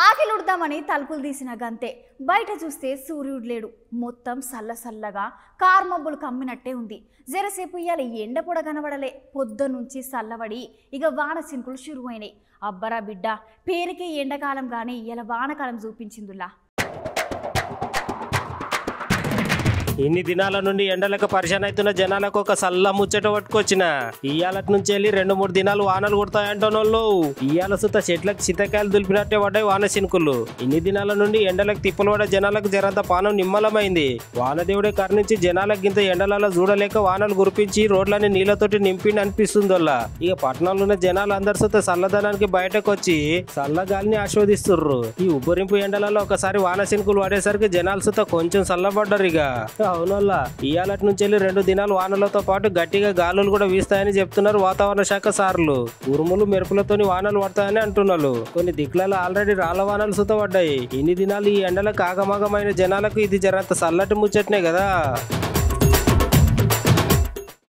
ఆకిలుడదామని తలుపులు తీసిన గంతే బయట చూస్తే సూర్యుడు లేడు. మొత్తం సల్లసల్లగా కార్మబ్బులు కమ్మినట్టే ఉంది. జరసేపు ఇయ్యాల ఎండ కూడా కనబడలే. పొద్దు నుంచి సల్లబడి ఇక వాన చినుకులు షురువైనాయి. అబ్బరా బిడ్డ, పేరుకే ఎండాకాలం కానీ ఇలా వానకాలం చూపించిందిలా. ఇన్ని దినాల నుండి ఎండలకు పరిశాన్ అవుతున్న జనాలకు ఒక సల్ల ముచ్చట పట్టుకొచ్చిన. ఇయ్యాలటి నుంచి వెళ్ళి 2-3 దినాలు వానలు కుడతాయంటోళ్ళు. ఇయ్యాల సుత చెట్లకు చితకాయలు దులిపినట్టే పడ్డాయి వాన చినుకులు. ఇన్ని దినాల నుండి ఎండలకు తిప్పలు పడే జనాలకు జరంత పానం నిమ్మలమైంది. వానదేవుడే కరుణించి జనాలకు ఇంత ఎండలలో చూడలేక వానలు కురిపించి రోడ్లని నీళ్లతోటి నింపిండి అనిపిస్తుందోళ్ళ. ఇక పట్టణంలో ఉన్న జనాలు అందరి సుత చల్లదనానికి బయటకు వచ్చి చల్లగాలిని ఆస్వాదిస్తుర్రు. ఈ ఉబ్బరింపు ఎండలలో ఒకసారి వాన చినుకులు పడేసరికి జనాలు సుత కొంచెం చల్లబడ్డారు. ఇక అవునోళ్ళ ఇయ్యాలటి నుంచి వెళ్ళి 2 దినాలు వానలతో పాటు గట్టిగా గాలులు కూడా వీస్తాయని చెప్తున్నారు వాతావరణ శాఖ సార్లు. ఉరుములు మెరుపులతోని వానలు పడతాయని అంటున్నారు. కొన్ని దిక్కులలో ఆల్రెడీ రాళ్ల వానలు సుత పడ్డాయి. ఇన్ని దినాలు ఈ ఎండలకు ఆగమాగమైన జనాలకు ఇది జరంత చల్లటి ముచ్చట్నే కదా.